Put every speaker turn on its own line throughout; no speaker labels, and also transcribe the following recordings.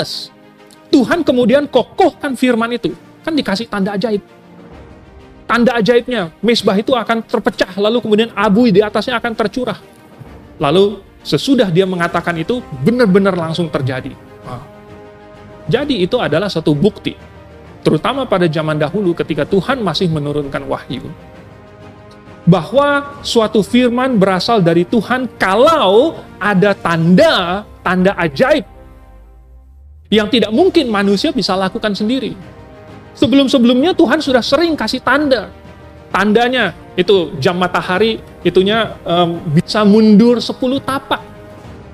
Plus, Tuhan kemudian kokohkan firman itu. Kan dikasih tanda ajaib. Tanda ajaibnya, mezbah itu akan terpecah, lalu kemudian abu di atasnya akan tercurah. Lalu sesudah dia mengatakan itu, benar-benar langsung terjadi. Jadi itu adalah satu bukti, terutama pada zaman dahulu ketika Tuhan masih menurunkan wahyu, bahwa suatu firman berasal dari Tuhan kalau ada tanda ajaib yang tidak mungkin manusia bisa lakukan sendiri. Sebelum-sebelumnya Tuhan sudah sering kasih tanda. Tandanya itu jam matahari itunya bisa mundur 10 tapak.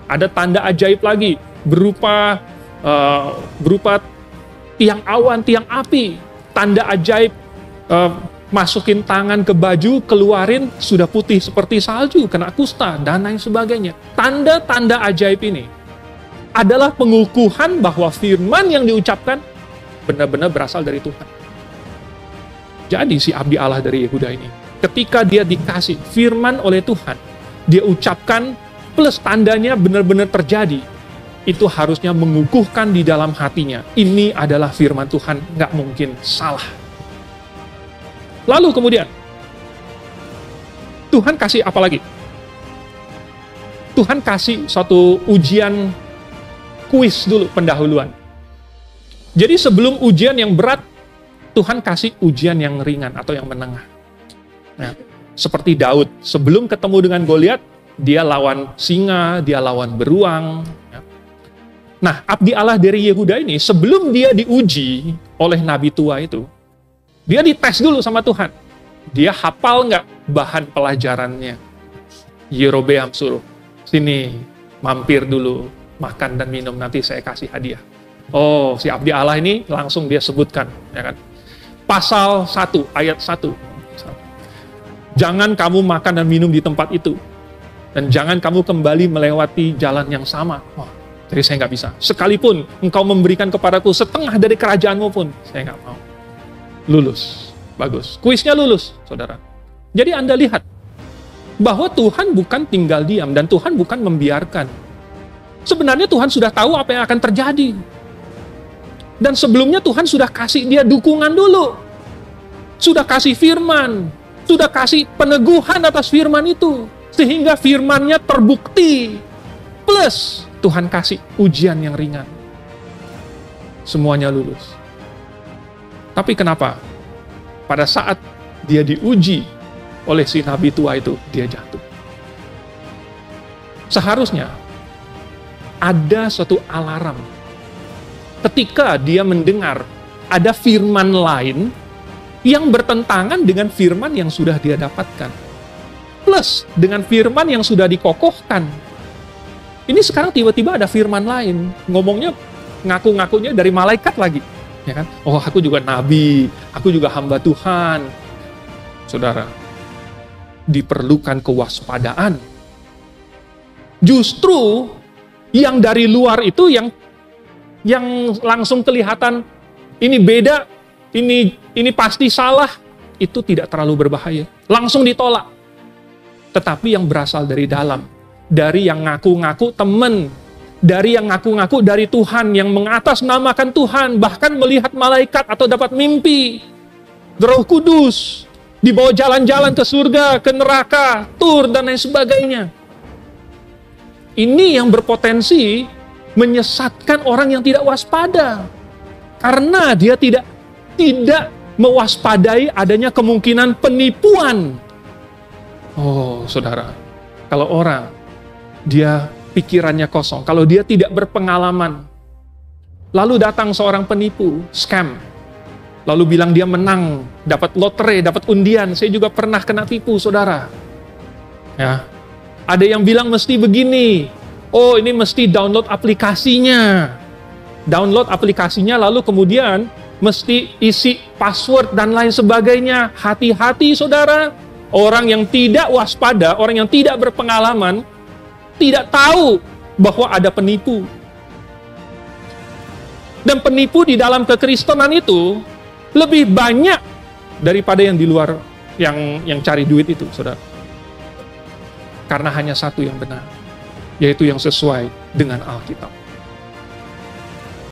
Ada tanda ajaib lagi berupa tiang awan, tiang api. Tanda ajaib masukin tangan ke baju, keluarin sudah putih seperti salju, kena kusta, dan lain sebagainya. Tanda-tanda ajaib ini adalah pengukuhan bahwa firman yang diucapkan benar-benar berasal dari Tuhan. Jadi si abdi Allah dari Yehuda ini, ketika dia dikasih firman oleh Tuhan, dia ucapkan plus tandanya benar-benar terjadi, itu harusnya mengukuhkan di dalam hatinya. Ini adalah firman Tuhan, nggak mungkin salah. Lalu kemudian, Tuhan kasih apa lagi? Tuhan kasih suatu ujian kuis dulu, pendahuluan. Jadi sebelum ujian yang berat, Tuhan kasih ujian yang ringan atau yang menengah. Nah, seperti Daud, sebelum ketemu dengan Goliat, dia lawan singa, dia lawan beruang. Nah, abdi Allah dari Yehuda ini, sebelum dia diuji oleh nabi tua itu, dia dites dulu sama Tuhan. Dia hafal nggak bahan pelajarannya? Yerobeam suruh, sini mampir dulu, makan dan minum, nanti saya kasih hadiah. Oh, si abdi Allah ini langsung dia sebutkan, ya kan? Pasal 1, ayat 1. Jangan kamu makan dan minum di tempat itu. Dan jangan kamu kembali melewati jalan yang sama. Wah, jadi saya nggak bisa. Sekalipun engkau memberikan kepadaku setengah dari kerajaanmu pun, saya nggak mau. Lulus. Bagus. Kuisnya lulus, saudara. Jadi Anda lihat, bahwa Tuhan bukan tinggal diam, dan Tuhan bukan membiarkan. Sebenarnya Tuhan sudah tahu apa yang akan terjadi. Dan sebelumnya Tuhan sudah kasih dia dukungan dulu. Sudah kasih firman. Sudah kasih peneguhan atas firman itu. Sehingga firmannya terbukti. Plus Tuhan kasih ujian yang ringan. Semuanya lulus. Tapi kenapa? Pada saat dia diuji oleh si nabi tua itu, dia jatuh. Seharusnya ada suatu alarm ketika dia mendengar ada firman lain yang bertentangan dengan firman yang sudah dia dapatkan. Plus dengan firman yang sudah dikokohkan. Ini sekarang tiba-tiba ada firman lain. Ngomongnya, ngaku-ngakunya dari malaikat lagi. Ya kan? Oh, aku juga nabi, aku juga hamba Tuhan. Saudara, diperlukan kewaspadaan. Justru yang dari luar itu yang langsung kelihatan ini beda, ini pasti salah, itu tidak terlalu berbahaya. Langsung ditolak. Tetapi yang berasal dari dalam, dari yang ngaku-ngaku teman, dari yang ngaku-ngaku dari Tuhan, yang mengatasnamakan Tuhan, bahkan melihat malaikat atau dapat mimpi, Roh Kudus, dibawa jalan-jalan ke surga, ke neraka, tur, dan lain sebagainya. Ini yang berpotensi menyesatkan orang yang tidak waspada. Karena dia tidak mewaspadai adanya kemungkinan penipuan. Oh, saudara, kalau orang, dia pikirannya kosong, kalau dia tidak berpengalaman, lalu datang seorang penipu, scam, lalu bilang dia menang, dapat lotre, dapat undian. Saya juga pernah kena tipu, saudara. Ya, ada yang bilang mesti begini, oh ini mesti download aplikasinya. Download aplikasinya lalu kemudian mesti isi password dan lain sebagainya. Hati-hati saudara, orang yang tidak waspada, orang yang tidak berpengalaman, tidak tahu bahwa ada penipu. Dan penipu di dalam kekristenan itu lebih banyak daripada yang di luar, yang cari duit itu, saudara. Karena hanya satu yang benar, yaitu yang sesuai dengan Alkitab.